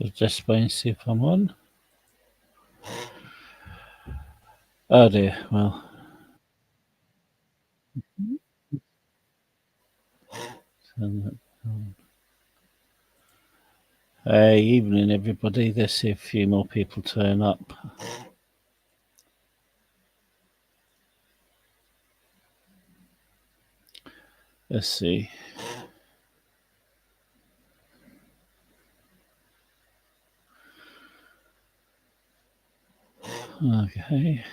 Just waiting to see if I'm on. Oh dear. Well, hey, evening everybody. Let's see if a few more people turn up. Let's see. Okay.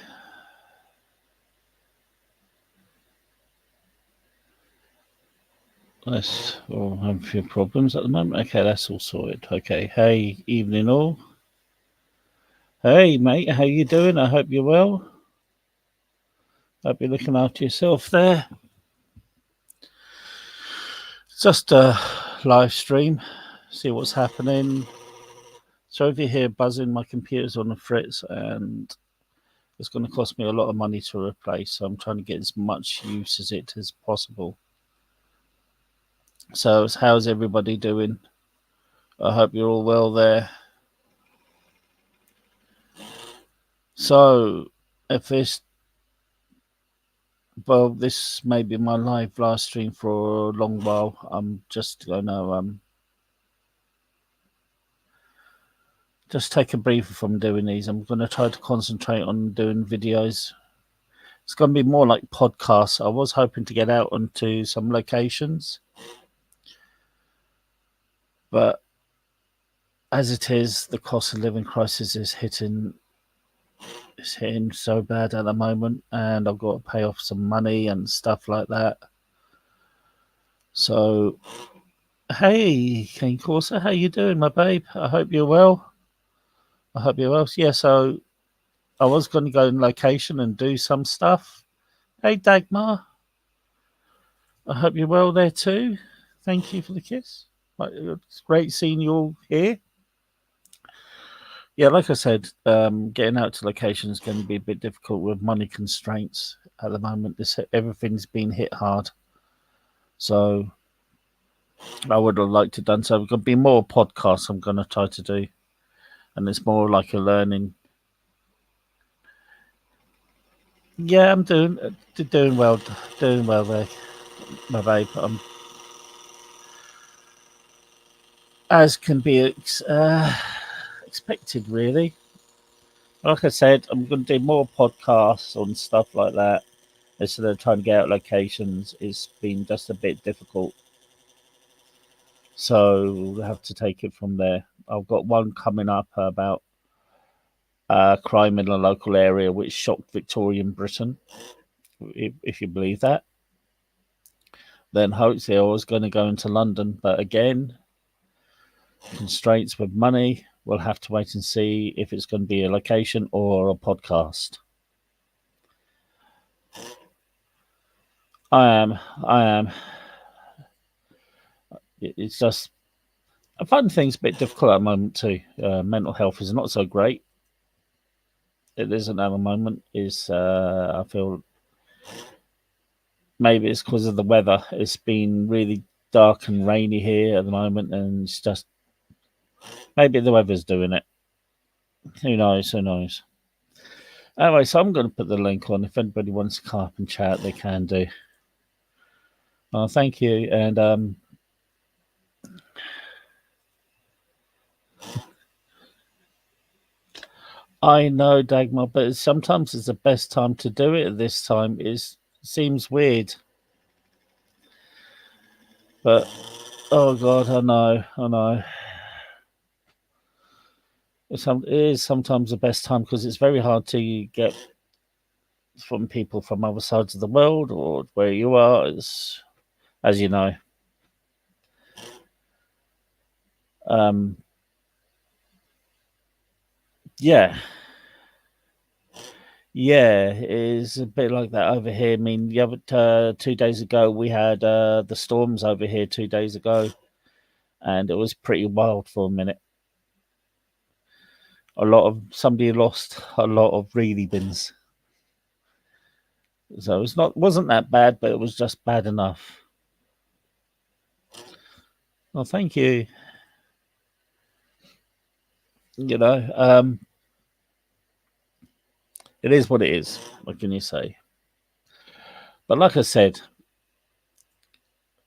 Let's have a few problems at the moment. Okay, that's all sorted. Okay. Hey, evening all. Hey, mate. How you doing? I hope you're well. Hope you're looking after yourself there. Just a live stream. See what's happening. So if you hear buzzing, my computer's on the fritz and it's going to cost me a lot of money to replace. So I'm trying to get as much use as it as possible. So how's everybody doing? I hope you're all well there. So if this, well, this may be my live stream for a long while. I'm just gonna just take a breather from doing these. I'm gonna try to concentrate on doing videos. It's gonna be more like podcasts. I was hoping to get out onto some locations, but as it is, the cost of living crisis is hitting so bad at the moment, and I've got to pay off some money and stuff like that. So, hey, King Corsa, how you doing, my babe? I hope you're well. I hope you're well. Yeah, so I was going to go in location and do some stuff. Hey, Dagmar, I hope you're well there too. Thank you for the kiss. It's great seeing you all here. Yeah, like I said, getting out to location is going to be a bit difficult with money constraints at the moment. Everything's been hit hard, so I would have liked to done so. There's going to be more podcasts I'm going to try to do, and it's more like a learning. Yeah, I'm doing well there, my babe. As can be expected, really. Like I said, I'm going to do more podcasts on stuff like that instead of trying to get out locations. It's been just a bit difficult. So we'll have to take it from there. I've got one coming up about crime in a local area which shocked Victorian Britain, if you believe that. Then hopefully I was going to go into London, but again, constraints with money. We'll have to wait and see if it's going to be a location or a podcast. I am. It's just I find things a bit difficult at the moment too. Mental health is not so great. It isn't at the moment. Is I feel maybe it's because of the weather. It's been really dark and rainy here at the moment, and it's just maybe the weather's doing it. Who knows? Who knows? Anyway, so I'm going to put the link on. If anybody wants to come up and chat, they can do. Thank you. And I know, Dagmar, but sometimes it's the best time to do it at this time. It seems weird. But, oh God, I know. It is sometimes the best time because it's very hard to get from people from other sides of the world or where you are, as you know. Um, yeah, yeah, it is a bit like that over here. I mean, the other 2 days ago we had the storms over here 2 days ago, and it was pretty wild for a minute. Somebody lost a lot of reedy bins, so wasn't that bad, but it was just bad enough. Well, thank you. You know, it is what it is. What can you say? But like I said,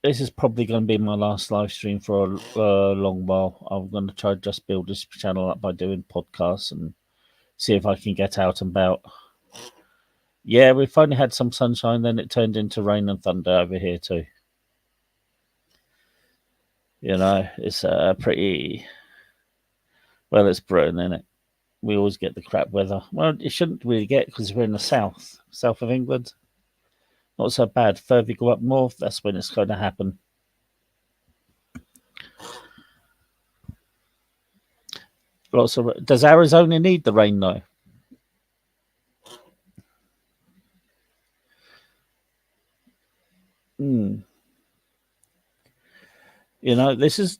this is probably going to be my last live stream for a long while. I'm going to try to just build this channel up by doing podcasts and see if I can get out and about. Yeah, we've finally had some sunshine, then it turned into rain and thunder over here too. You know, it's pretty. Well, it's Britain, isn't it? We always get the crap weather. Well, it shouldn't really get because we're in the south of England. Not so bad. Further you go up north, that's when it's going to happen. Lots of. Does Arizona need the rain though? Hmm. You know, this is.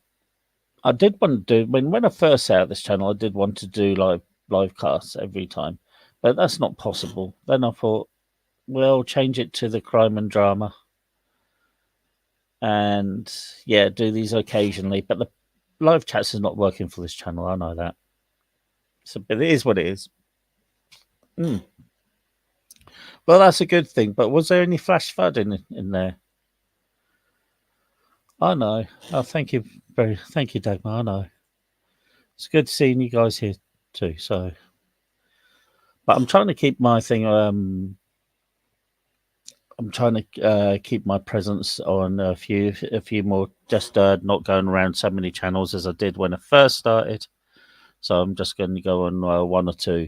I did want to do when I first set out this channel. I did want to do live casts every time, but that's not possible. Then I thought, well, change it to the crime and drama, and yeah, do these occasionally. But the live chats is not working for this channel. I know that. So, but it is what it is. Mm. Well, that's a good thing. But was there any flash flood in there? I know. Oh, thank you, Dagmar. I know. It's good seeing you guys here too. So, but I'm trying to keep my thing. I'm trying to keep my presence on a few more. Just not going around so many channels as I did when I first started. So I'm just going to go on one or two,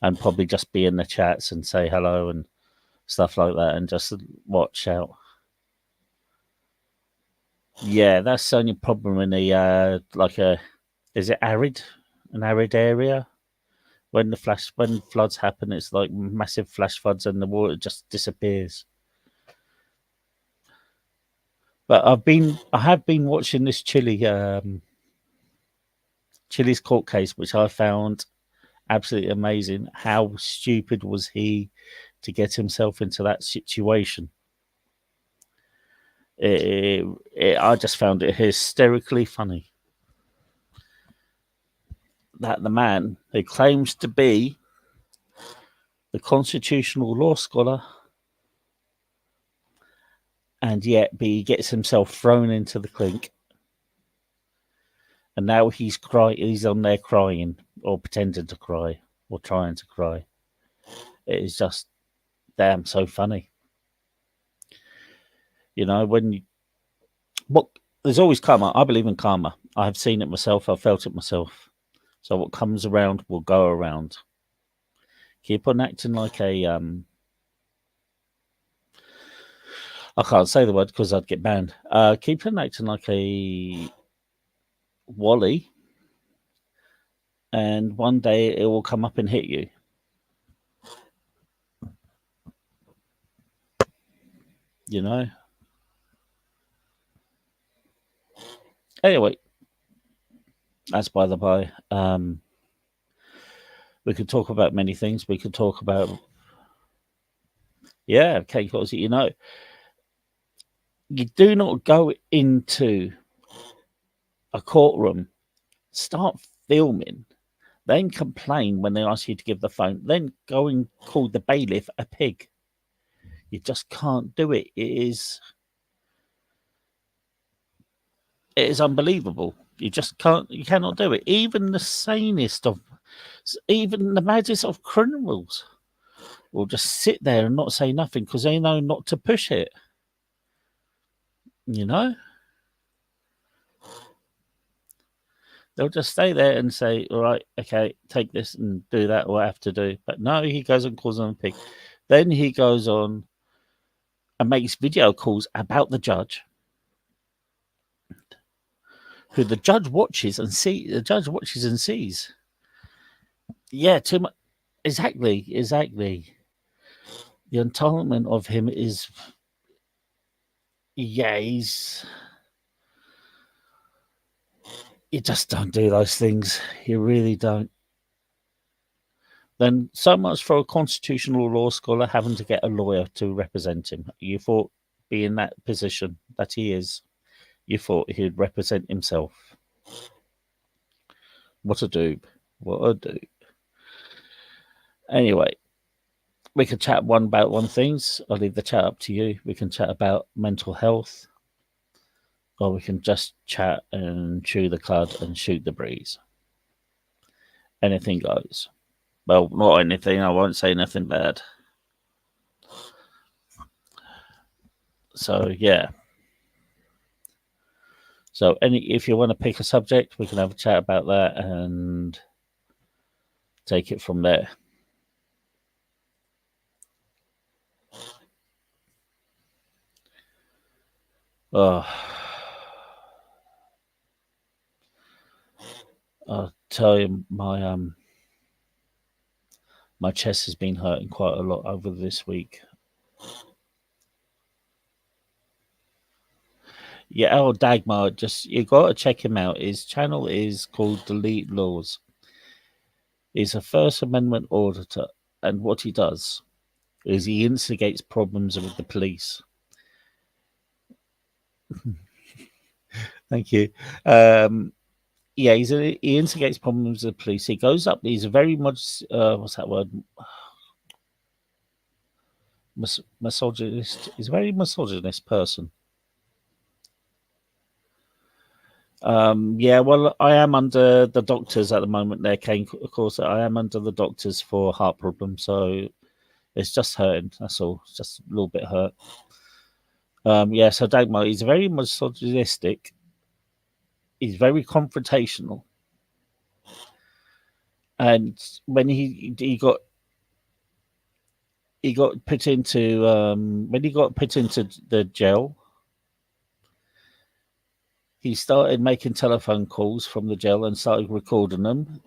and probably just be in the chats and say hello and stuff like that, and just watch out. Yeah, that's the only problem in the is it an arid area? When floods happen, it's like massive flash floods and the water just disappears. But I have been watching this Chili's court case, which I found absolutely amazing. How stupid was he to get himself into that situation? I just found it hysterically funny that the man who claims to be the constitutional law scholar, and yet he gets himself thrown into the clink, and now he's on there crying or pretending to cry or trying to cry. It is just damn so funny. You know, what there's always karma. I believe in karma. I have seen it myself. I've felt it myself. So what comes around will go around. Keep on acting like a I can't say the word because I'd get banned. Keep on acting like a Wally, and one day it will come up and hit you. You know. Anyway, that's by the by. We could talk about many things. We could talk about okay, because you know, you do not go into a courtroom, start filming, then complain when they ask you to give the phone, then go and call the bailiff a pig. You just can't do it. It is unbelievable. You just can't. You cannot do it. Even the sanest of, even the maddest of criminals will just sit there and not say nothing because they know not to push it. You know, they'll just stay there and say, "All right, okay, take this and do that, what I have to do." But no, he goes and calls them a pig. Then he goes on and makes video calls about the judge, who the judge watches and sees. Yeah, too much. Exactly. The entitlement of him is, he's. You just don't do those things. You really don't. Then so much for a constitutional law scholar having to get a lawyer to represent him. You thought, be in that position that he is, you thought he'd represent himself. What a dupe. What a dupe. Anyway, we can chat about one things. I'll leave the chat up to you. We can chat about mental health, or we can just chat and chew the cud and shoot the breeze. Anything goes. Well, not anything. I won't say nothing bad. So yeah. So if you want to pick a subject, we can have a chat about that and take it from there. Oh, I'll tell you, my chest has been hurting quite a lot over this week. Yeah, oh Dagmar, just you got to check him out. His channel is called Delete Laws. He's a First Amendment auditor, and what he does is he instigates problems with the police. Thank you. Yeah, he instigates problems with the police. He goes up. He's a very much what's that word? Misogynist. He's a very misogynist person. Yeah, well, I am under the doctors at the moment. There, Kane. Of course, I am under the doctors for heart problems, so it's just hurting. That's all. It's just a little bit hurt. Yeah. So Dagmar, he's very misogynistic. He's very confrontational, and when he got put into when he got put into the jail, he started making telephone calls from the jail and started recording them.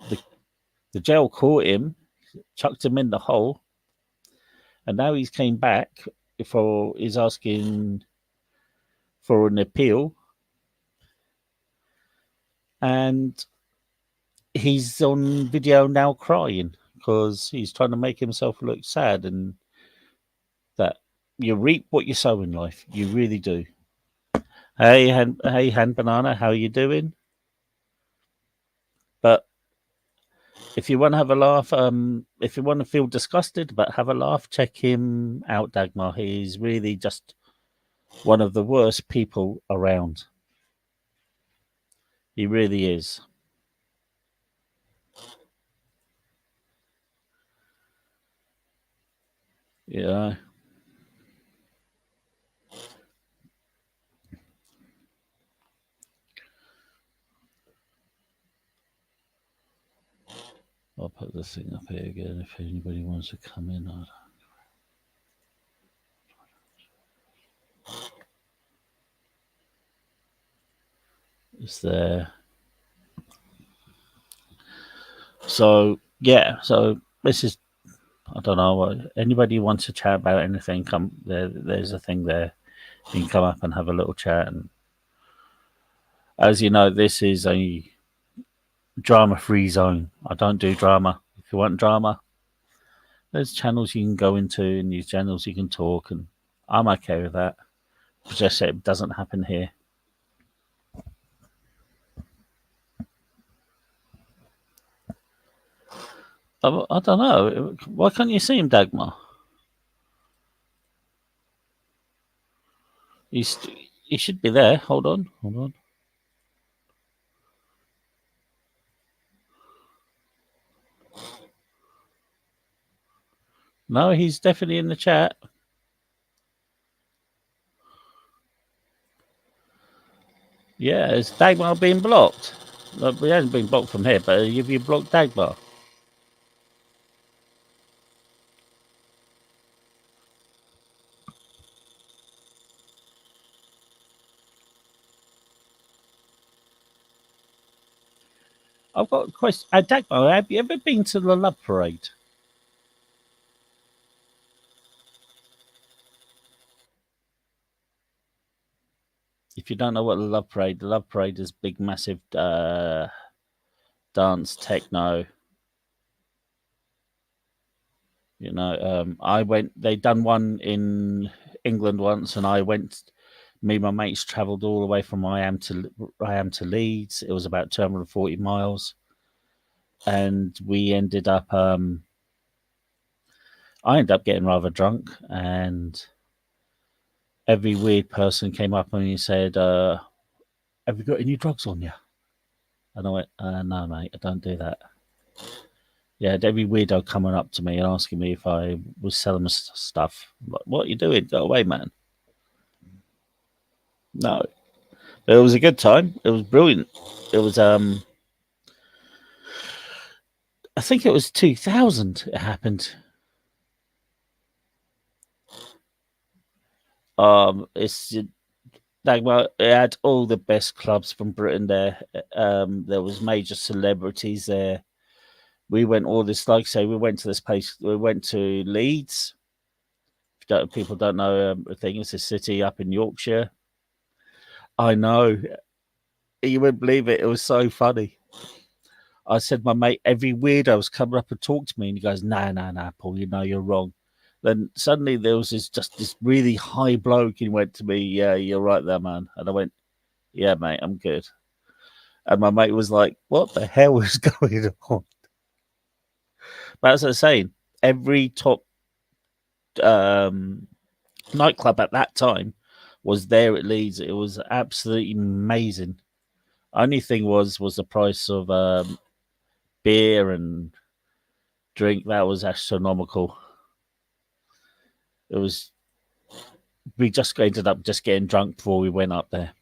The jail caught him, chucked him in the hole, and now he's came back he's asking for an appeal, and he's on video now crying because he's trying to make himself look sad, and that you reap what you sow in life. You really do. Hey, Hand Banana, how you doing? But if you want to have a laugh, if you want to feel disgusted but have a laugh, check him out, Dagmar. He's really just one of the worst people around. He really is. Yeah. I'll put the thing up here again if anybody wants to come in. It's there. So yeah, so this is I don't know. Anybody wants to chat about anything? Come there. There's a thing there. You can come up and have a little chat. And as you know, this is a drama-free zone. I don't do drama. If you want drama, there's channels you can go into, and these channels you can talk, and I'm okay with that. Just it doesn't happen here. I don't know. Why can't you see him, Dagmar? He should be there. Hold on. Hold on. No, he's definitely in the chat. Yeah, is Dagmar being blocked? Look, we hasn't been blocked from here, but have you blocked Dagmar? I've got a question. Dagmar, have you ever been to the Love Parade? If you don't know what the Love Parade is big, massive dance, techno. You know, I went. They done one in England once, and I went. Me and my mates travelled all the way from I am to Leeds. It was about 240 miles. and we ended up. I ended up getting rather drunk, and every weird person came up and he said, "Have you got any drugs on you?" And I went, "No, mate, I don't do that." Yeah, every weirdo coming up to me and asking me if I was selling stuff. I'm like, what are you doing? Go away, man. No, but it was a good time. It was brilliant. It was I think it was 2000. It happened. It's like, well, it had all the best clubs from Britain there. There was major celebrities there. We went all this, like I say, we went to this place. We went to Leeds. People don't know. I think it's a city up in Yorkshire. I know. You wouldn't believe it. It was so funny. I said, my mate, every weirdo was coming up and talked to me, and he goes, nah, Paul, you know you're wrong. Then suddenly there was this really high bloke, and he went to me, yeah, you're right there, man. And I went, yeah, mate, I'm good. And my mate was like, what the hell is going on? But as I was saying, every top nightclub at that time was there at Leeds. It was absolutely amazing. Only thing was the price of beer and drink. That was astronomical. It was. We just ended up just getting drunk before we went up there.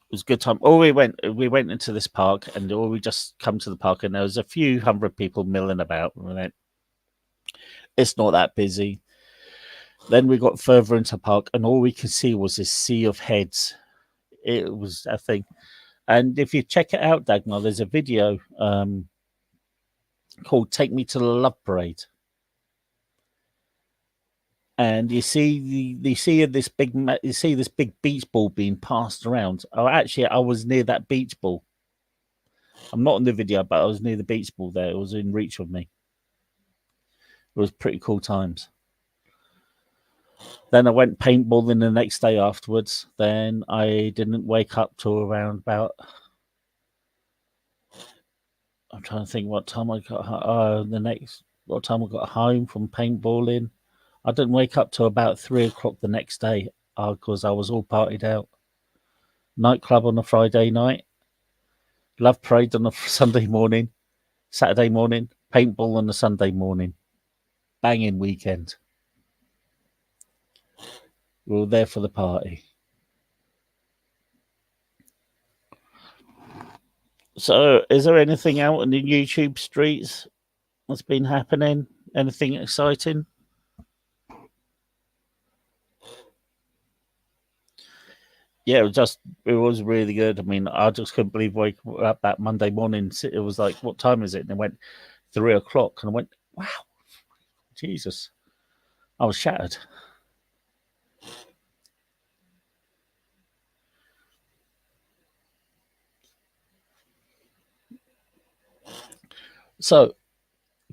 It was a good time. We went into this park, and we just come to the park, and there was a few hundred people milling about. And we went, it's not that busy. Then we got further into the park, and all we could see was this sea of heads. It was a thing. And if you check it out, Dagmar, there's a video called "Take Me to the Love Parade," and you see this big beach ball being passed around. Oh, actually, I was near that beach ball. I'm not in the video, but I was near the beach ball there. It was in reach of me. It was pretty cool times. Then I went paintballing the next day afterwards. Then I didn't wake up till around about. I'm trying to think what time I got. What time I got home from paintballing. I didn't wake up till about 3 o'clock the next day because I was all partied out. Nightclub on a Friday night, love parade on a Sunday morning, Saturday morning, paintball on a Sunday morning. Banging weekend. We were there for the party. So, is there anything out in the YouTube streets that's been happening? Anything exciting? Yeah, it was really good. I mean, I just couldn't believe waking up that Monday morning. It was like, what time is it? And it went 3 o'clock, and I went, wow, Jesus, I was shattered. So,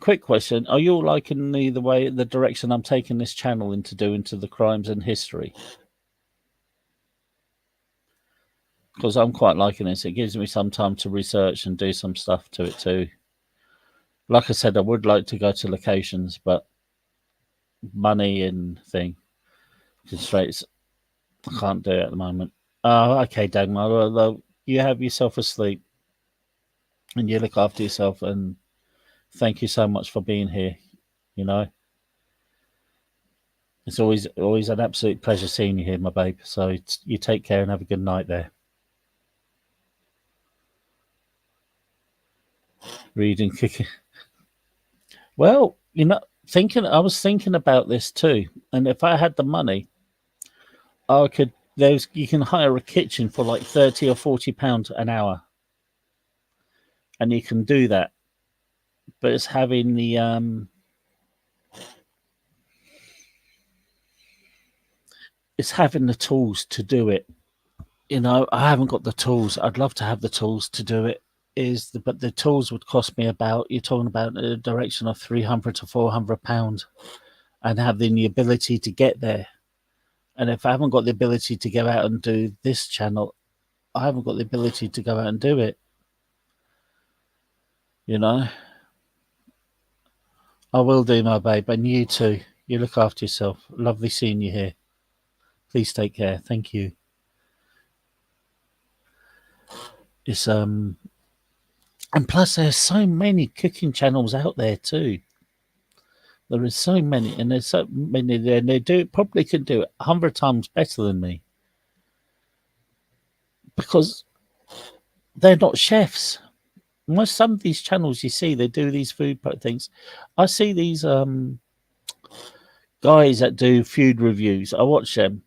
quick question: are you liking the direction I'm taking this channel into the crimes and history? Because I'm quite liking this. It gives me some time to research and do some stuff to it too. Like I said, I would like to go to locations, but money and thing constraints, I can't do it at the moment. Oh, okay, Dagmar. Well, you have yourself a sleep, and you look after yourself. And thank you so much for being here. You know, it's always an absolute pleasure seeing you here, my babe. So you take care and have a good night there. Reading, kicking. Well, I was thinking about this too, and if I had the money, I could. You can hire a kitchen for like £30 or £40 an hour, and you can do that. But it's having the tools to do it. I haven't got the tools. I'd love to have the tools to do it. But the tools would cost me you're talking about a direction of £300 to £400, and having the ability to get there. And if I haven't got the ability to go out and do this channel, I haven't got the ability to go out and do it. You know, I will do, my babe, and you too. You look after yourself. Lovely seeing you here. Please take care. Thank you. It's and plus there's so many cooking channels out there too. There is so many, and there's so many there, and they do probably can do it 100 times better than me because they're not chefs. Most some of these channels you see, they do these food things. I see these guys that do food reviews. I watch them,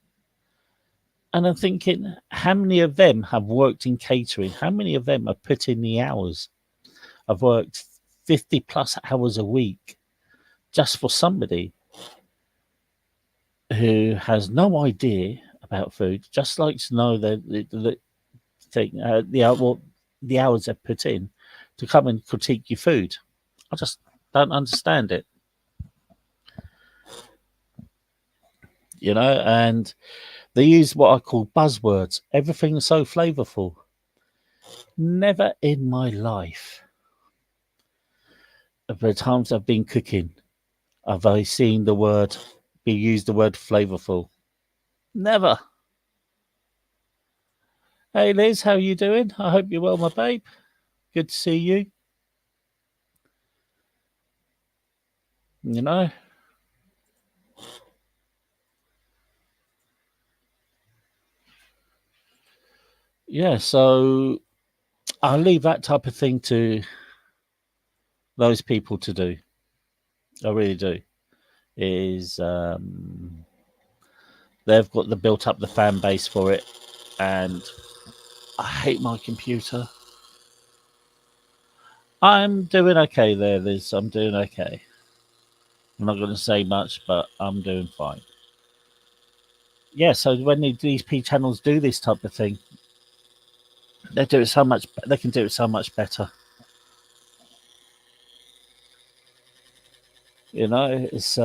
and I'm thinking, how many of them have worked in catering? How many of them have put in the hours? I've worked 50 plus hours a week just for somebody who has no idea about food, just likes to know the thing, the hours they've put in to come and critique your food. I just don't understand it, and they use what I call buzzwords. Everything's so flavorful. Never in my life, of the times I've been cooking, have I seen be used the word flavorful. Never. Hey Liz, how you doing? I hope you're well, my babe. Good to see you. You know, yeah. So I'll leave that type of thing to those people to do. I really do. Is they've got built up the fan base for it, and I hate my computer. I'm doing okay there, Liz. I'm doing okay. I'm not going to say much, but I'm doing fine. Yeah. So when these P channels do this type of thing, they do it so much. They can do it so much better. It's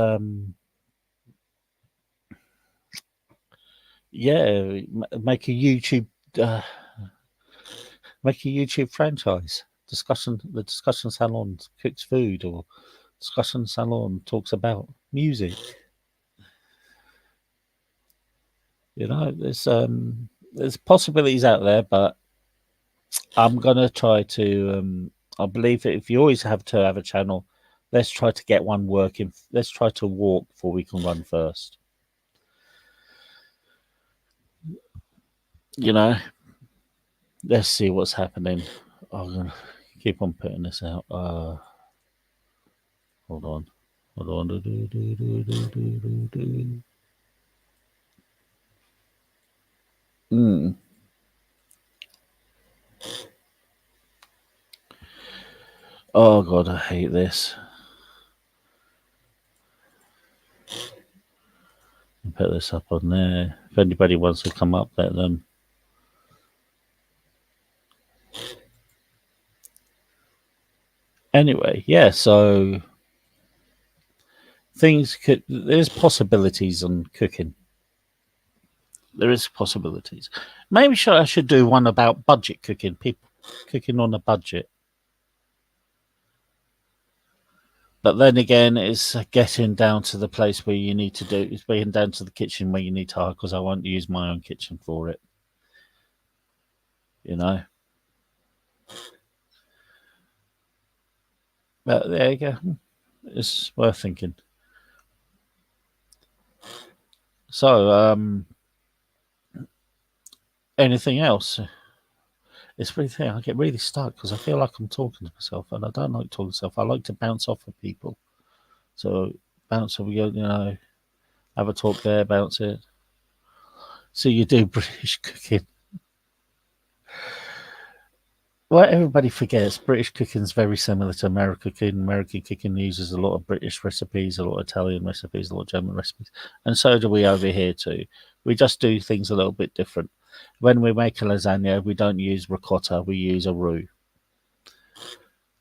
yeah, make a YouTube uh, make a YouTube franchise. The discussion salon cooks food, or discussion salon talks about music. There's possibilities out there, but I'm gonna try to. I believe that if you always have to have a channel, let's try to get one working. Let's try to walk before we can run first. You know, let's see what's happening. I'm gonna keep on putting this out. Hold on. Hold on. Mm. Oh god, I hate this. Put this up on there. If anybody wants to come up, let them. Anyway, yeah. So there's possibilities on cooking. There is possibilities. Maybe I should do one about budget cooking. People cooking on a budget. But then again, it's getting down to the place where you need to do. It's getting down to the kitchen where you need to hire, because I won't use my own kitchen for it. You know. But there you go. It's worth thinking. So, anything else? It's really thing. I get really stuck because I feel like I'm talking to myself, and I don't like talking to myself. I like to bounce off of people. So bounce off, have a talk there, bounce it. So you do British cooking. Well, everybody forgets British cooking is very similar to American cooking. American cooking uses a lot of British recipes, a lot of Italian recipes, a lot of German recipes, and so do we over here too. We just do things a little bit different. When we make a lasagna, we don't use ricotta; we use a roux.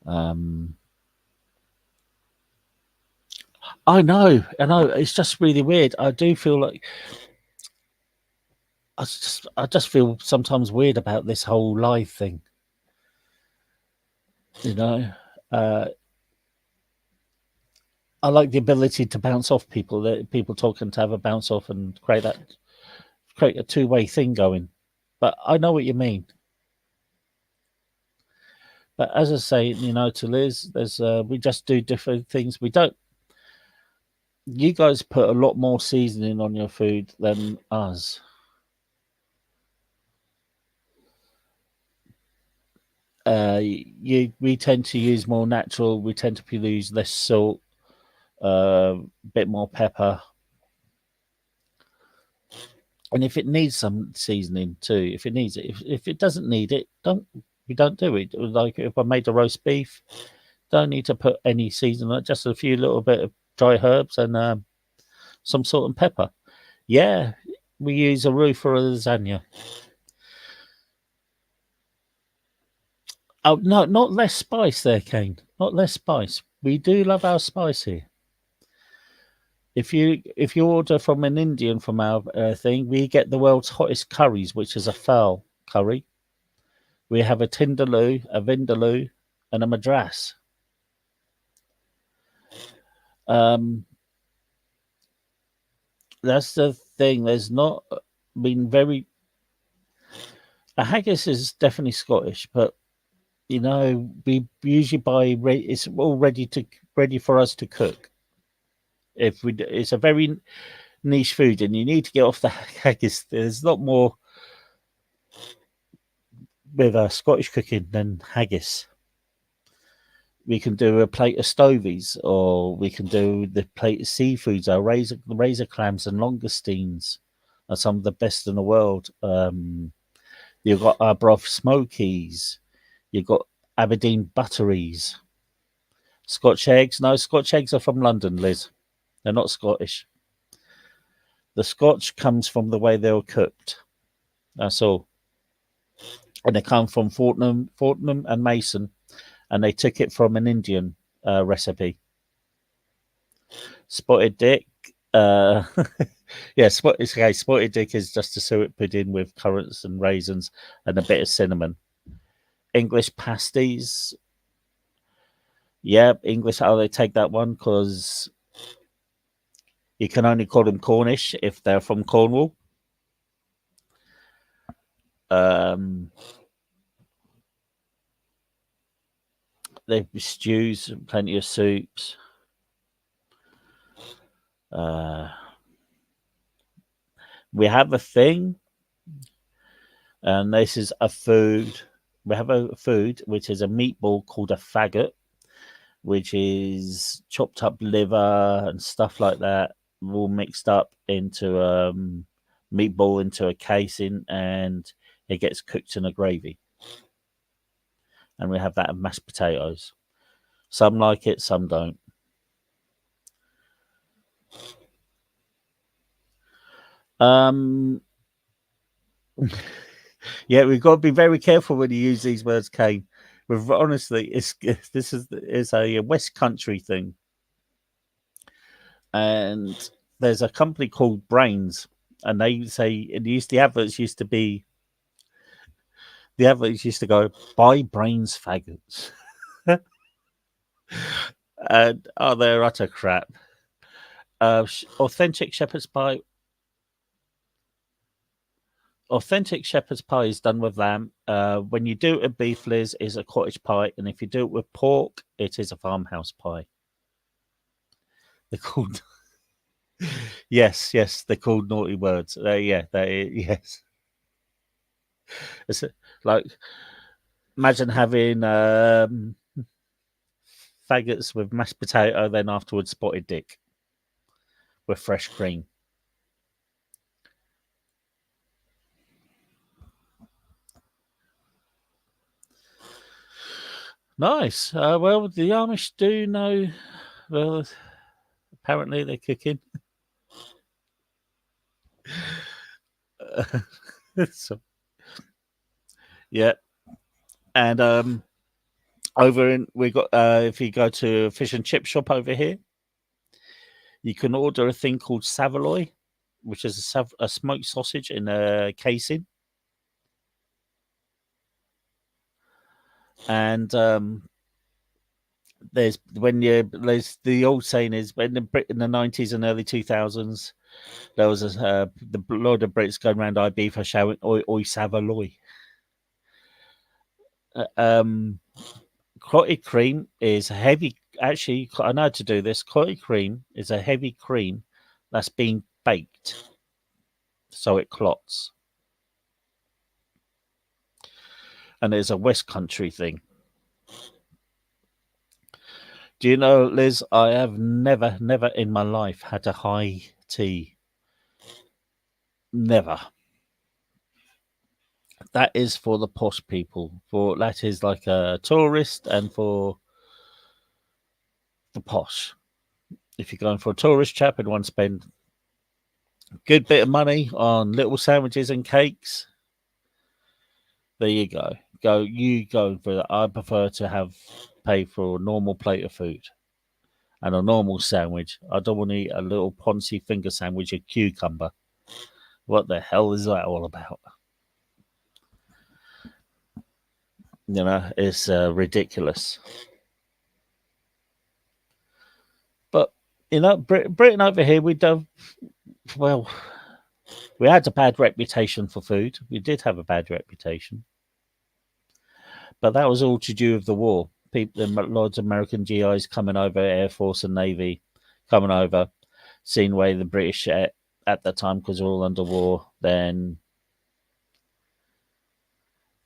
Um, I know, I know. It's just really weird. I do feel like I just feel sometimes weird about this whole live thing. You know, Uh, I like the ability to bounce off people. That people talking to have a bounce off and create a two-way thing going. But I know what you mean. But as I say, to Liz, there's we just do different things. We don't. You guys put a lot more seasoning on your food than us. We tend to use more natural. We tend to use less salt, a bit more pepper, and if it needs some seasoning too, if it needs it, if it doesn't need it, we don't do it. Like if I made a roast beef, don't need to put any seasoning, just a few little bit of dry herbs and some salt and pepper. Yeah, we use a roux for a lasagna. Oh no, not less spice there, Kane. Not less spice. We do love our spice here. If you order from an Indian from our thing, we get the world's hottest curries, which is a fowl curry. We have a Tindaloo, a Vindaloo, and a Madras. Um, that's the thing. There's not been very. A haggis is definitely Scottish, but we usually buy. It's all ready for us to cook. It's a very niche food, and you need to get off the haggis. There's a lot more with Scottish cooking than haggis. We can do a plate of stovies, or we can do the plate of seafoods. Our razor clams and langoustines are some of the best in the world. You've got our broth smokies. You've got Aberdeen butteries. Scotch eggs. No, Scotch eggs are from London, Liz. They're not Scottish. The Scotch comes from the way they were cooked. That's all. And they come from Fortnum and Mason, and they took it from an Indian recipe. Spotted dick. Yeah, spotted dick is just a suet pudding with currants and raisins and a bit of cinnamon. English pasties. Yeah, English. Oh, they take that one because you can only call them Cornish if they're from Cornwall. They've stews, plenty of soups. We have a thing, and this is a food. We have a food which is a meatball called a faggot, which is chopped up liver and stuff like that, all mixed up into meatball into a casing, and it gets cooked in a gravy. And we have that and mashed potatoes. Some like it, some don't. Um, yeah, we've got to be very careful when you use these words, Kane. Honestly, this is a West Country thing, and there's a company called Brains, and they say the adverts used to be the adverts used to go buy Brains faggots, and they're utter crap. Authentic shepherd's pie. Authentic shepherd's pie is done with lamb. When you do it with beef, Liz, is a cottage pie, and if you do it with pork, it is a farmhouse pie. They're called yes, they're called naughty words. Yes. It's like imagine having faggots with mashed potato, then afterwards spotted dick with fresh cream. Nice. Well, the Amish do know. Well, apparently they're cooking. So, yeah, and over in we got if you go to a fish and chip shop over here, you can order a thing called saveloy, which is a smoked sausage in a casing, and there's the old saying is when in the 90s and early 2000s there was the Lord of Brits going around Ibiza shouting oi Savaloy. Um, Clotted cream is a heavy. Actually, I know how to do this. Clotted cream is a heavy cream that's been baked, so it clots. And it's a West Country thing. Do you know, Liz? I have never in my life had a high tea. Never. That is for the posh people. For that is like a tourist and for the posh. If you're going for a tourist chap and want to spend a good bit of money on little sandwiches and cakes, there you go. You go for that. I prefer to have pay for a normal plate of food and a normal sandwich. I don't want to eat a little poncy finger sandwich of cucumber. What the hell is that all about? You know, it's ridiculous. But you know, Britain over here, we don't. Well, we had a bad reputation for food. We did have a bad reputation, but that was all to do with the war. People, lots of American GIs coming over, Air Force and Navy coming over, seeing where the British at that time because we're all under war. Then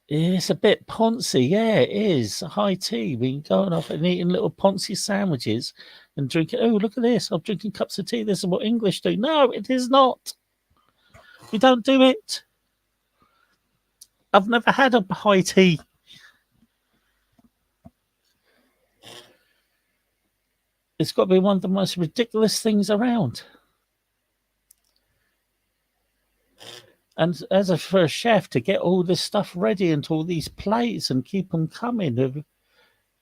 it's a bit poncy, yeah, it is. High tea, we going off and eating little poncy sandwiches and drinking. Oh, look at this! I'm drinking cups of tea. This is what English do. No, it is not. We don't do it. I've never had a high tea. It's got to be one of the most ridiculous things around. And for a chef to get all this stuff ready and all these plates and keep them coming,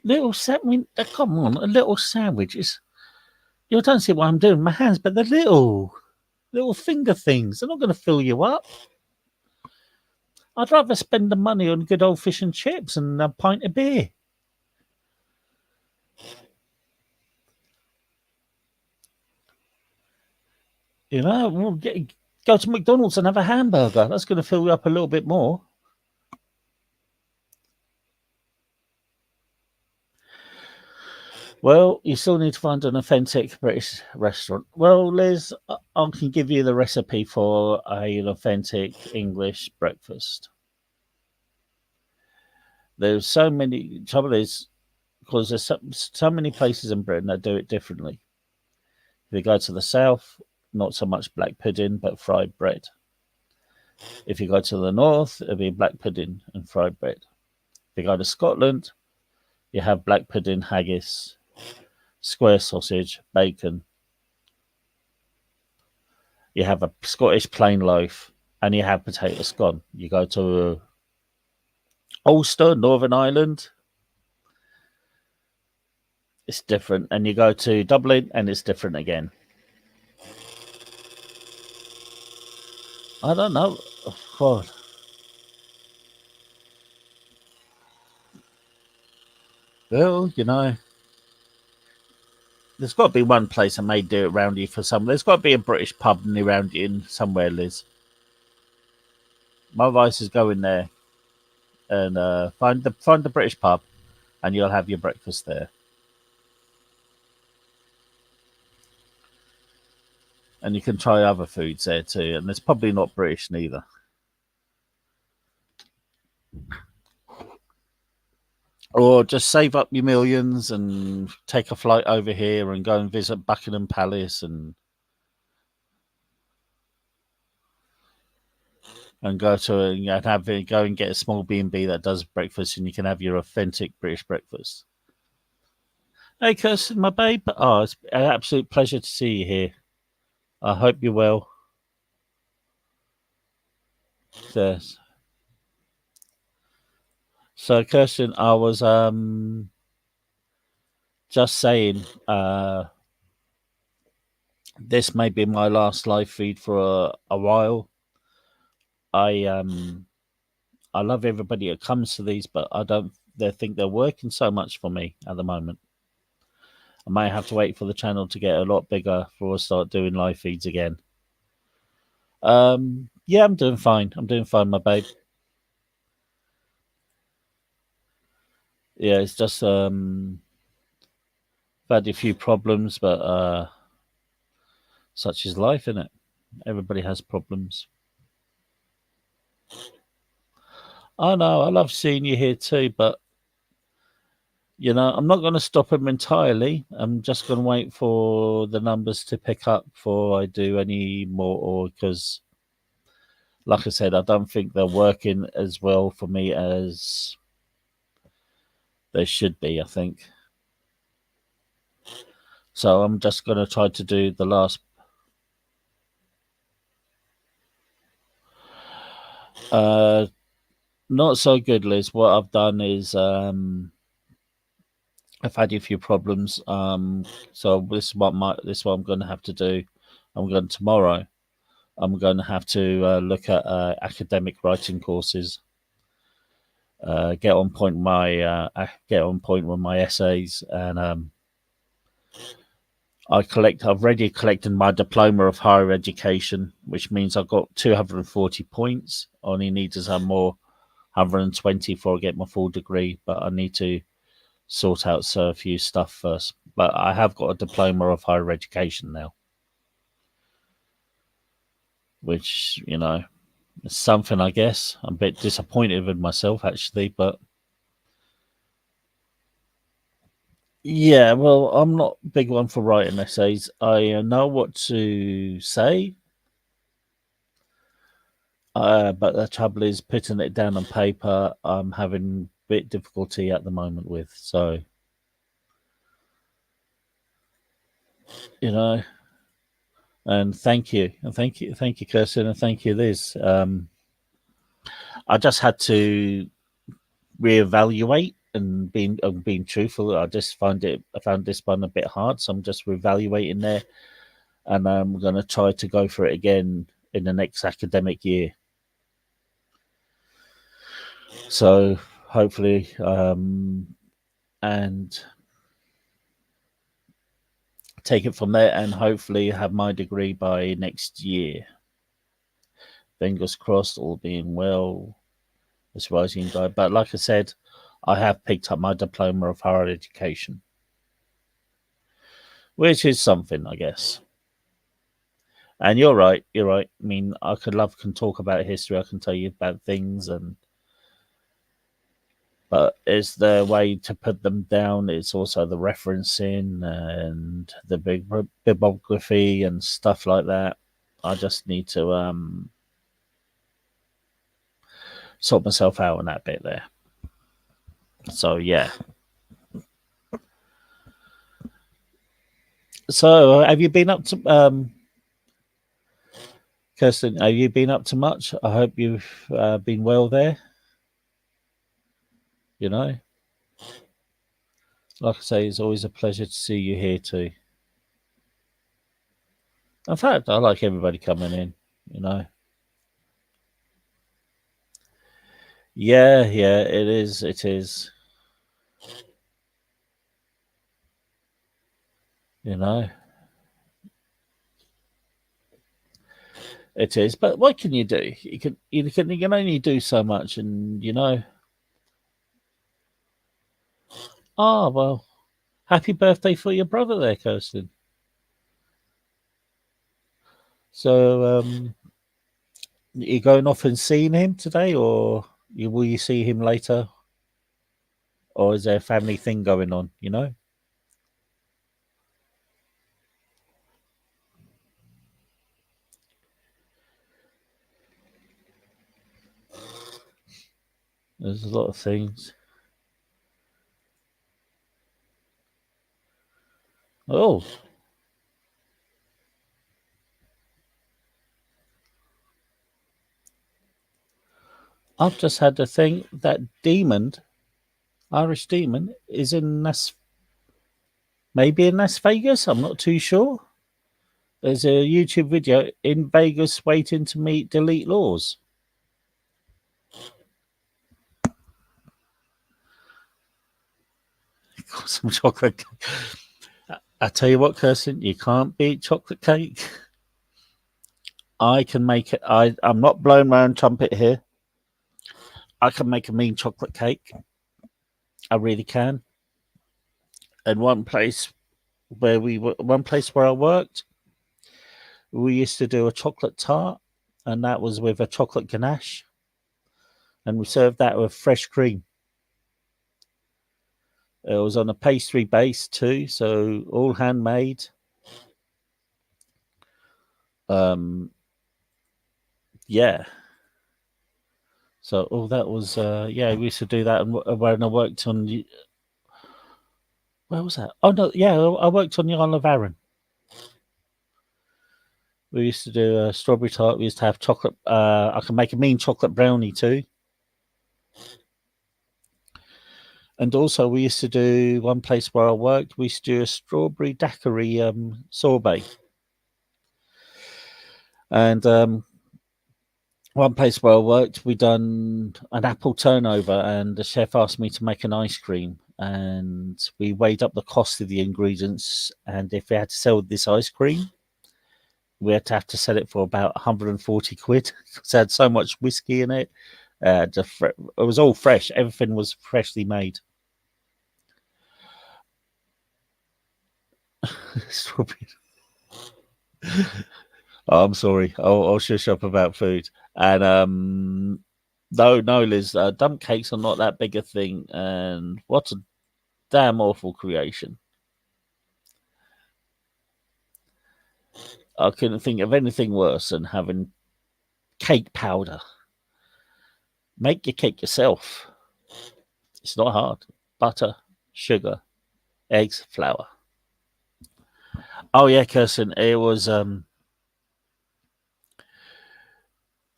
little sandwich. Come on, a little sandwich is. You don't see what I'm doing with my hands, but the little finger things. They're not going to fill you up. I'd rather spend the money on good old fish and chips and a pint of beer. You know, go to McDonald's and have a hamburger. That's going to fill you up a little bit more. Well, you still need to find an authentic British restaurant. Well, Liz, I can give you the recipe for an authentic English breakfast. There's so many. Trouble is, because there's so many places in Britain that do it differently. If you go to the south, not so much black pudding, but fried bread. If you go to the north, it'll be black pudding and fried bread. If you go to Scotland, you have black pudding, haggis, square sausage, bacon. You have a Scottish plain loaf, and you have potato scone. You go to Ulster, Northern Ireland, it's different. And you go to Dublin, and it's different again. I don't know. Oh, God. Well, you know, there's got to be one place that may do it around you for some. There's got to be a British pub around you in somewhere, Liz. My advice is go in there and find the British pub, and you'll have your breakfast there. And you can try other foods there too. And it's probably not British neither. Or just save up your millions and take a flight over here and go and visit Buckingham Palace and go to go and get a small B&B that does breakfast, and you can have your authentic British breakfast. Hey, Kirsten, my babe. Oh, it's an absolute pleasure to see you here. I hope you're well. Yes. So, Kirsten, I was just saying, this may be my last live feed for a while. I love everybody that comes to these, but I don't. They think they're working so much for me at the moment. I might have to wait for the channel to get a lot bigger before I start doing live feeds again. Yeah, I'm doing fine. I'm doing fine, my babe. Yeah, it's just I've had a few problems, but such is life, isn't it? Everybody has problems. I know. I love seeing you here too, but I'm not going to stop them entirely. I'm just going to wait for the numbers to pick up before I do any more, or because, like I said, I don't think they're working as well for me as they should be. I think so. I'm just going to try to do the last. Uh, Not so good, Liz. What I've done is I've had a few problems. So this is what I'm going to have to do. I'm going tomorrow. I'm going to have to look at academic writing courses. Get on point with my essays, and I've already collected my diploma of higher education, which means I've got 240 points. I only need to have more 120 before I get my full degree, but I need to sort out a few stuff first. But I have got a diploma of higher education now, which is something, I guess. I'm a bit disappointed with myself actually, but yeah, well, I'm not a big one for writing essays. I know what to say, but the trouble is putting it down on paper. I'm having a bit difficulty at the moment with. So, you know, and thank you, Kirsten, and thank you, Liz. I just had to reevaluate and being truthful. I found this one a bit hard, so I'm just reevaluating there, and I'm going to try to go for it again in the next academic year. So hopefully, and take it from there, and hopefully have my degree by next year. Fingers crossed, all being well. This rising guy, but like I said, I have picked up my diploma of higher education, which is something, I guess. And you're right. You're right. I mean, can talk about history. I can tell you about things, but it's the way to put them down. It's also the referencing and the big bibliography and stuff like that. I just need to sort myself out on that bit there. So yeah. So have you been up to Kirsten? Have you been up to much? I hope you've been well there. You know, like I say, it's always a pleasure to see you here too. In fact, I like everybody coming in. You know, yeah, it is. It is. You know, it is. But what can you do? You can only do so much, and Ah, well, happy birthday for your brother there, Kirsten. So, you going off and seeing him today, or will you see him later, or is there a family thing going on? There's a lot of things. Oh, I've just had the thing that Irish Demon, is in maybe in Las Vegas. I'm not too sure. There's a YouTube video in Vegas waiting to meet Delete Laws. Some chocolate. I tell you what, Kirsten, you can't beat chocolate cake. I can make it. I'm not blowing my own trumpet here. I can make a mean chocolate cake. I really can. And one place where I worked, we used to do a chocolate tart, and that was with a chocolate ganache, and we served that with fresh cream. It was on a pastry base too, so all handmade. Um, yeah. So all that was yeah. We used to do that, and when I worked on where was that? Oh no, yeah, I worked on the Isle of Arran. We used to do a strawberry tart. We used to have chocolate. I can make a mean chocolate brownie too. And also, we used to do one place where I worked. We used to do a strawberry daiquiri sorbet. And one place where I worked, we done an apple turnover, and the chef asked me to make an ice cream. And we weighed up the cost of the ingredients, and if we had to sell this ice cream, we had to have to sell it for about 140 quid because it had so much whiskey in it. It was all fresh. Everything was freshly made. Oh, I'm sorry. I'll shush up about food. And no, Liz, dump cakes are not that big a thing. And what a damn awful creation. I couldn't think of anything worse than having cake powder. Make your cake yourself. It's not hard. Butter, sugar, eggs, flour. Oh yeah, Kirsten, it was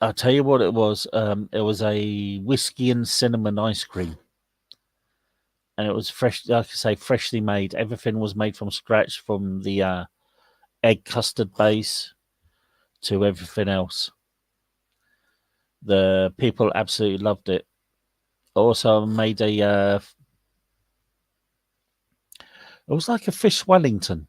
I'll tell you what it was. It was a whiskey and cinnamon ice cream. And it was fresh, like I say, freshly made. Everything was made from scratch, from the egg custard base to everything else. The people absolutely loved it. Also made a it was like a fish Wellington.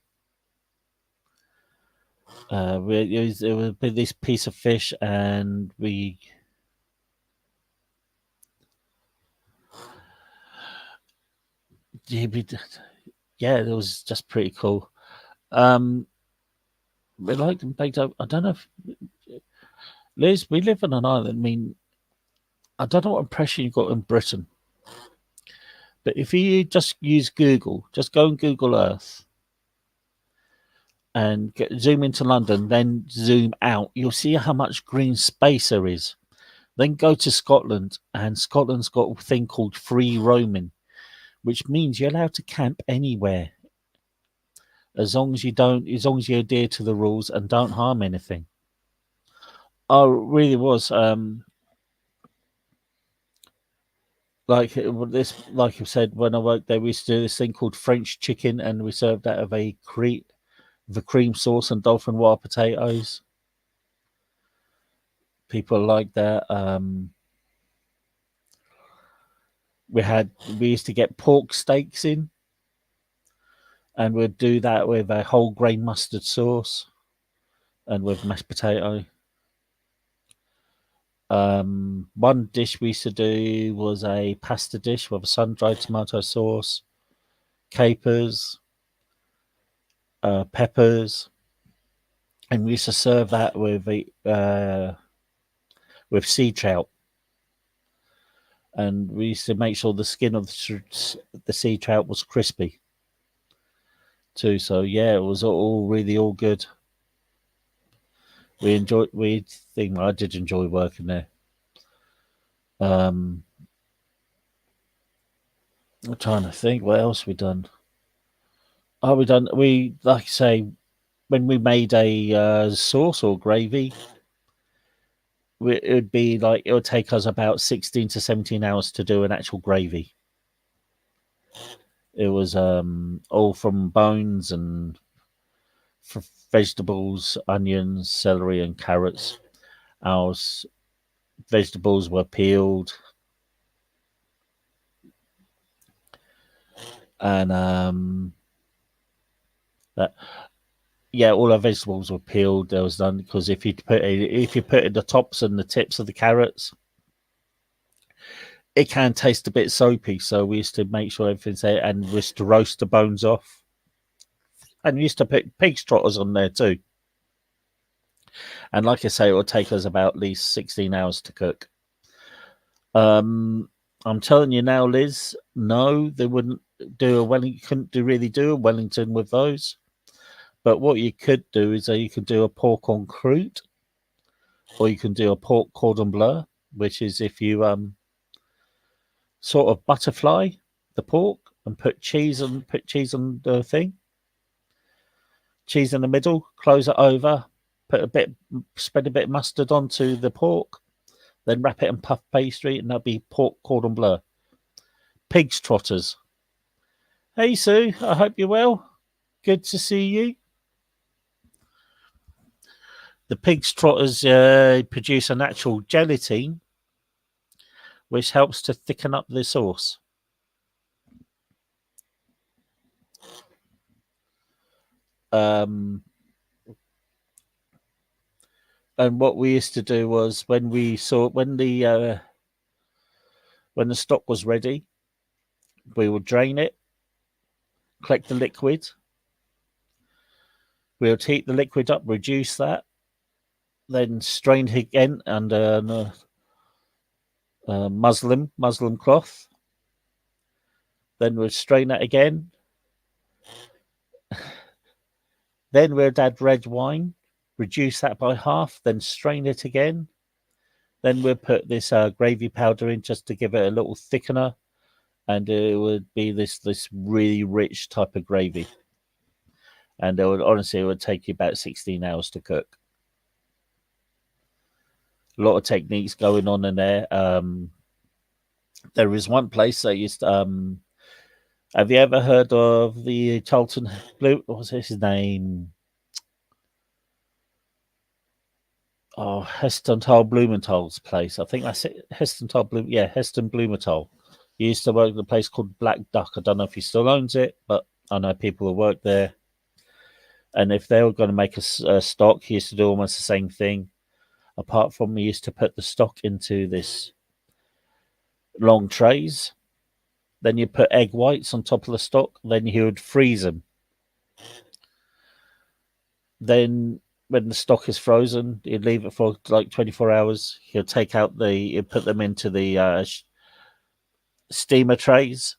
It would be this piece of fish, and yeah, it was just pretty cool. Um, we liked them baked up. I don't know if Liz, we live on an island. I mean, I don't know what impression you got in Britain, but if you just use Google, just go on Google Earth and zoom into London, then zoom out, you'll see how much green space there is. Then go to Scotland, and Scotland's got a thing called free roaming, which means you're allowed to camp anywhere as long as you adhere to the rules and don't harm anything. Oh, it really was. Like you said, when I worked there, we used to do this thing called French chicken, and we served that of the cream sauce and dolphin water potatoes. People like that. We had we used to get pork steaks in, and we'd do that with a whole grain mustard sauce and with mashed potato. One dish we used to do was a pasta dish with a sun-dried tomato sauce, capers, peppers, and we used to serve that with sea trout. And we used to make sure the skin of the sea trout was crispy too. So yeah, it was all really all good. We think I did enjoy working there. Um, I'm trying to think what else we done. Oh, we like I say when we made a sauce or gravy, it would be like it would take us about 16 to 17 hours to do an actual gravy. It was all from bones and vegetables, onions, celery, and carrots. Our vegetables were peeled, and That yeah, all our vegetables were peeled. There was none because if you put in the tops and the tips of the carrots, it can taste a bit soapy. So we used to make sure everything's there, and we used to roast the bones off, and we used to put pig's trotters on there too. And like I say, it will take us about at least 16 hours to cook. I'm telling you now, Liz. No, they wouldn't do a Wellington. Couldn't really do a Wellington with those. But what you could do is you could do a pork en croûte, or you can do a pork cordon bleu, which is if you sort of butterfly the pork and put cheese on the thing, cheese in the middle, close it over, spread a bit of mustard onto the pork, then wrap it in puff pastry, and that'll be pork cordon bleu. Pig's trotters. Hey Sue, I hope you're well. Good to see you. The pig's trotters produce a natural gelatin, which helps to thicken up the sauce. And what we used to do was when the stock was ready, we would drain it, collect the liquid. We would heat the liquid up, reduce that, then strain it again under muslin cloth. Then we'd strain it again. Then we'd add red wine, reduce that by half, then strain it again. Then we'll put this gravy powder in just to give it a little thickener, and it would be this really rich type of gravy. And it would take you about 16 hours to cook. A lot of techniques going on in there. There is one place that used to, have you ever heard of the Charlton Blue? What's his name? Oh, Hestonthal Blumenthal's place. I think that's it. Heston Blumenthal. He used to work at a place called Black Duck. I don't know if he still owns it, but I know people who work there. And if they were going to make a stock, he used to do almost the same thing. Apart from he used to put the stock into this long trays. Then you put egg whites on top of the stock. Then he would freeze them. Then when the stock is frozen, he'd leave it for like 24 hours. He'd put them into the steamer trays.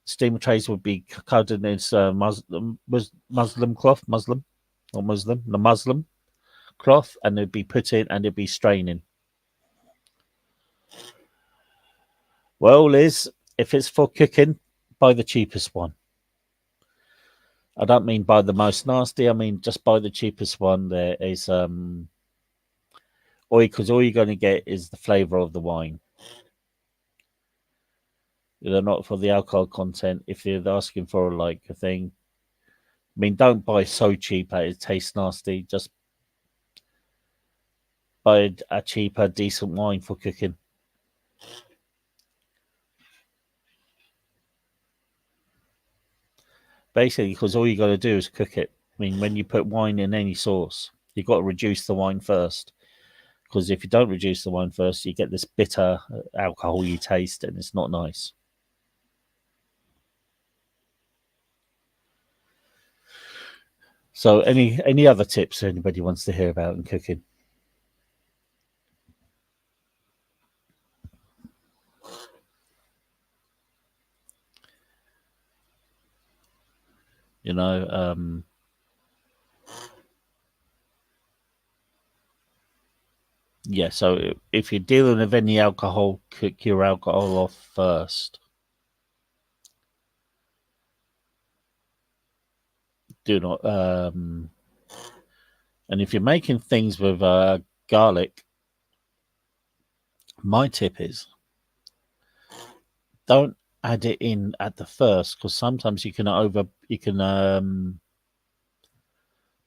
Steamer trays would be covered in this muslin cloth, the muslin cloth, and they'd be put in and it'd be straining. Well, Liz, if it's for cooking, buy the cheapest one. I don't mean buy the most nasty. I mean just buy the cheapest one. There is because all you're going to get is the flavour of the wine. They're not for the alcohol content. If you're asking for like a thing, I mean, don't buy so cheap that it tastes nasty. Just buy a cheaper, decent wine for cooking. Basically, because all you got to do is cook it. I mean, when you put wine in any sauce, you've got to reduce the wine first. Because if you don't reduce the wine first, you get this bitter alcohol-y taste, and it's not nice. So, any other tips anybody wants to hear about in cooking? You know, yeah. So if you're dealing with any alcohol, cook your alcohol off first. Do not. And if you're making things with garlic, my tip is don't add it in at the first, because sometimes you can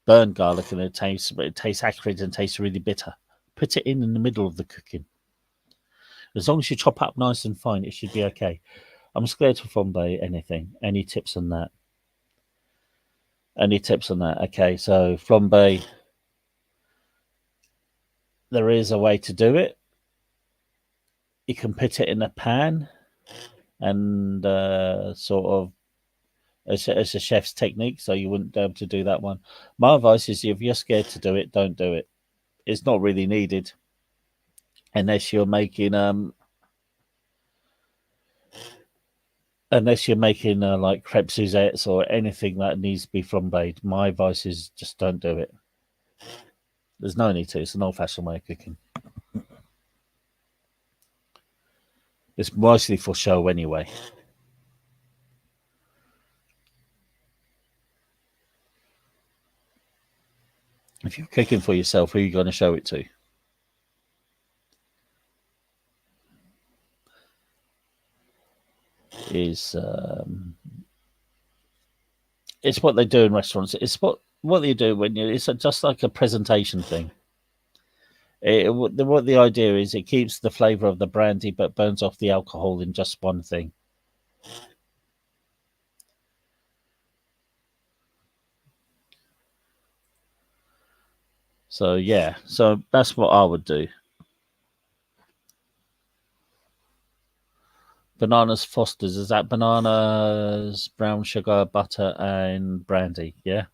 burn garlic and it tastes acrid and tastes really bitter. Put it in the middle of the cooking. As long as you chop up nice and fine, it should be okay. I'm scared to flambe anything. Any tips on that? Any tips on that? Okay, so flambe, there is a way to do it. You can put it in a pan and sort of it's a chef's technique, so you wouldn't be able to do that one. My advice is if you're scared to do it, don't do it. It's not really needed unless you're making like crepe Suzettes or anything that needs to be flambéed. My advice is just don't do it. There's no need to. It's an old-fashioned way of cooking. It's mostly for show anyway. If you're cooking for yourself, who are you going to show it to? Is it's what they do in restaurants. It's what they do when you. It's just like a presentation thing. What the idea is, it keeps the flavour of the brandy but burns off the alcohol in just one thing. So yeah, so that's what I would do. Bananas Fosters, is that bananas, brown sugar, butter, and brandy? Yeah,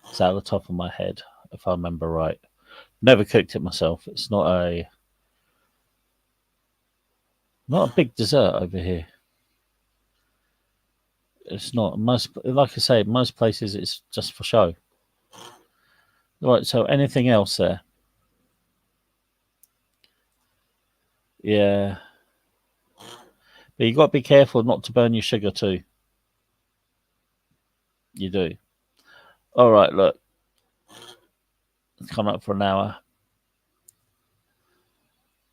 it's out of the top of my head, if I remember right. Never cooked it myself. It's not a big dessert over here. It's not most, like I say, most places it's just for show. Right. So anything else there? Yeah, but you got to be careful not to burn your sugar too. You do. All right. Look, it's come up for an hour.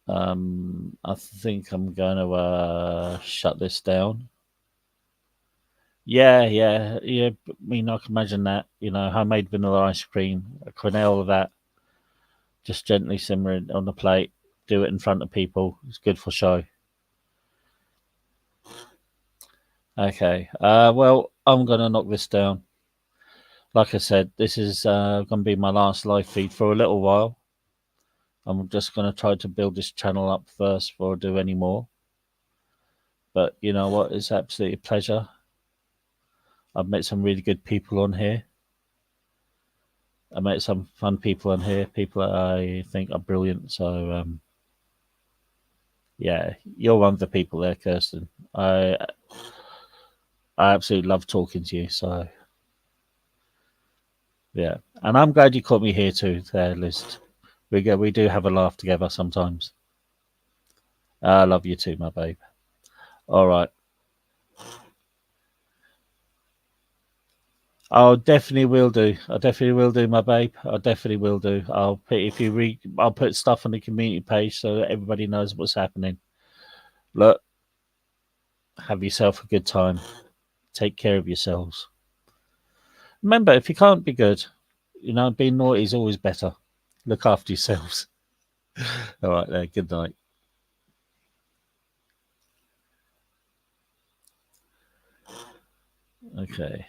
I think I'm going to shut this down. Yeah, yeah, yeah. I mean, I can imagine that. Homemade vanilla ice cream, a quenelle of that, just gently simmering on the plate. Do it in front of people. It's good for show. Okay. Well, I'm going to knock this down. Like I said, this is going to be my last live feed for a little while. I'm just going to try to build this channel up first before I do any more. But you know what? It's absolutely a pleasure. I've met some really good people on here. I met some fun people on here, people that I think are brilliant. So, yeah, you're one of the people there, Kirsten. I absolutely love talking to you. So, yeah, and I'm glad you caught me here too, there, Liz. We do have a laugh together sometimes. I love you too, my babe. All right. I definitely will do. I definitely will do, my babe. I definitely will do. I'll put stuff on the community page so that everybody knows what's happening. Look, have yourself a good time. Take care of yourselves. Remember, if you can't be good, being naughty is always better. Look after yourselves. All right, there. Good night. Okay.